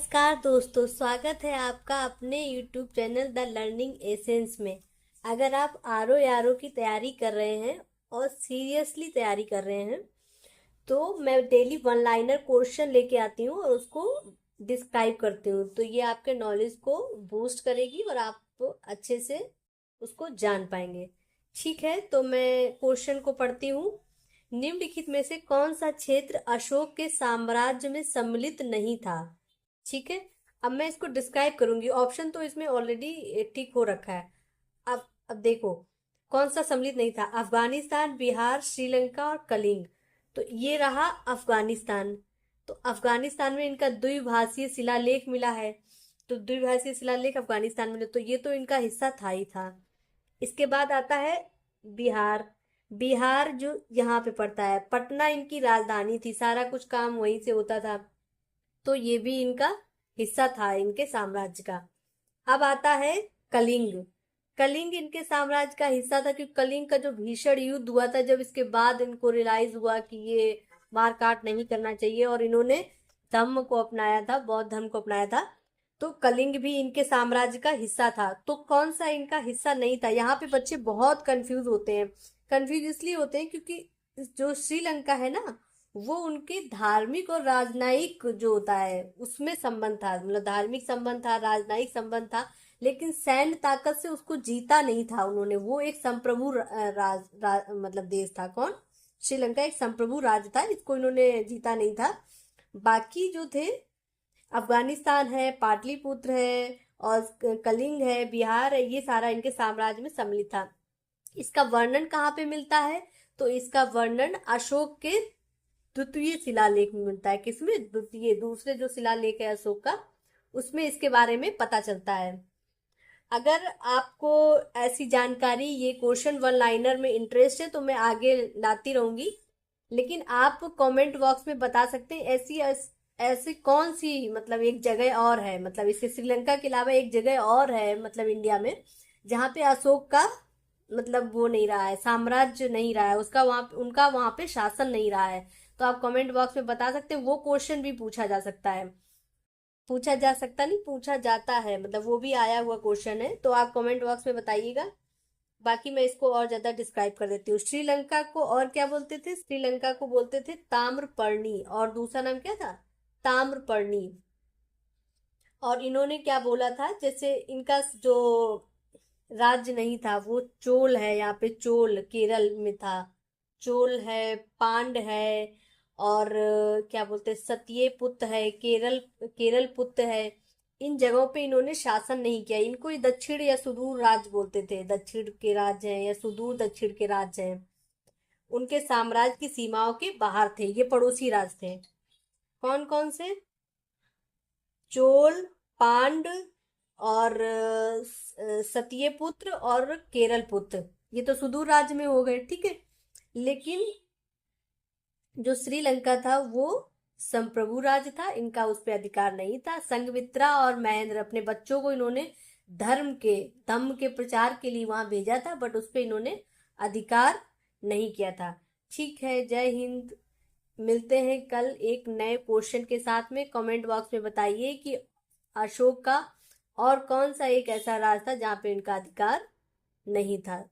नमस्कार दोस्तों, स्वागत है आपका अपने YouTube channel the learning essence में। अगर आप आर ओ की तैयारी कर रहे हैं और सीरियसली तैयारी कर रहे हैं तो मैं डेली वन लाइनर क्वेश्चन लेके आती हूँ और उसको डिस्क्राइब करती हूँ। तो ये आपके नॉलेज को बूस्ट करेगी और आप अच्छे से उसको जान पाएंगे। ठीक है, तो मैं क्वेश्चन को पढ़ती हूँ। निम्नलिखित में से कौन सा क्षेत्र अशोक के साम्राज्य में सम्मिलित नहीं था? ठीक है, अब मैं इसको डिस्क्राइब करूंगी। ऑप्शन तो इसमें ऑलरेडी ठीक हो रखा है। अब देखो, कौन सा सम्मिलित नहीं था? अफगानिस्तान, बिहार, श्रीलंका और कलिंग। तो ये रहा अफगानिस्तान। तो अफगानिस्तान में इनका द्विभाषीय शिलालेख मिला है। तो द्विभाषीय शिलालेख अफगानिस्तान में, तो ये तो इनका हिस्सा था ही था। इसके बाद आता है बिहार। बिहार जो यहाँ पे पड़ता है, पटना इनकी राजधानी थी, सारा कुछ काम वहीं से होता था। तो ये भी इनका हिस्सा था, इनके साम्राज्य का। अब आता है कलिंग। कलिंग इनके साम्राज्य का हिस्सा था, क्योंकि कलिंग का जो भीषण युद्ध हुआ था, जब इसके बाद इनको रियलाइज हुआ कि ये मारकाट नहीं करना चाहिए और इन्होंने धम्म को अपनाया था, बौद्ध धर्म को अपनाया था। तो कलिंग भी इनके साम्राज्य का हिस्सा था। तो कौन सा इनका हिस्सा नहीं था? यहाँ पे बच्चे बहुत कंफ्यूज होते हैं। कंफ्यूज इसलिए होते हैं क्योंकि जो श्रीलंका है ना, वो उनके धार्मिक और राजनयिक जो होता है उसमें संबंध था, मतलब धार्मिक संबंध था, राजनयिक संबंध था। लेकिन सैन्य ताकत से उसको जीता नहीं था उन्होंने। वो एक संप्रभु मतलब देश था। कौन? श्रीलंका एक संप्रभु राज्य था, इसको इन्होंने जीता नहीं था। बाकी जो थे, अफगानिस्तान है, पाटलिपुत्र है और कलिंग है, बिहार है, ये सारा इनके साम्राज्य में सम्मिलित था। इसका वर्णन कहाँ पे मिलता है? तो इसका वर्णन अशोक के द्वितीय शिलालेख में मिलता है। किसमें? द्वितीय, दूसरे जो शिलालेख है अशोक का, उसमें इसके बारे में पता चलता है। अगर आपको ऐसी जानकारी, ये क्वेश्चन वन लाइनर में इंटरेस्ट है, तो मैं आगे लाती रहूंगी। लेकिन आप कमेंट बॉक्स में बता सकते हैं ऐसी कौन सी, मतलब एक जगह और है, मतलब इससे श्रीलंका के अलावा एक जगह और है, मतलब इंडिया में, जहाँ पे अशोक का मतलब वो नहीं रहा है, साम्राज्य नहीं रहा है, उसका वहां उनका वहां पे शासन नहीं रहा है। तो आप कमेंट बॉक्स में बता सकते हैं। वो क्वेश्चन भी पूछा जा सकता है, पूछा जा सकता नहीं, पूछा जाता है, मतलब वो भी आया हुआ क्वेश्चन है। तो आप कमेंट बॉक्स में बताइएगा। बाकी मैं इसको और ज्यादा डिस्क्राइब कर देती हूँ। श्रीलंका को और क्या बोलते थे? श्रीलंका को बोलते थे ताम्रपर्णी, और दूसरा नाम क्या था? ताम्रपर्णी। और इन्होंने क्या बोला था, जैसे इनका जो राज्य नहीं था वो चोल है, यहाँ पे चोल केरल में था। चोल है, पांड है, और क्या बोलते हैं, सत्यपुत है, केरल केरल पुत है। इन जगहों पे इन्होंने शासन नहीं किया। इनको ही दक्षिण या सुदूर राज्य बोलते थे। दक्षिण के राज्य हैं या सुदूर दक्षिण के राज्य हैं। उनके साम्राज्य की सीमाओं के बाहर थे, ये पड़ोसी राज्य थे। कौन कौन से? चोल, पांड और सत्यपुत्र और केरल पुत्र, ये तो सुदूर राज्य में हो गए, ठीक है। लेकिन जो श्रीलंका था वो संप्रभु राज्य था, इनका उस पर अधिकार नहीं था। संघमित्रा और महेंद्र, अपने बच्चों को इन्होंने धम्म के प्रचार के लिए वहां भेजा था, बट उस पर इन्होंने अधिकार नहीं किया था। ठीक है, जय हिंद। मिलते हैं कल एक नए क्वेश्चन के साथ में। कमेंट बॉक्स में बताइए कि अशोक का और कौन सा एक ऐसा राज था जहाँ पे इनका अधिकार नहीं था।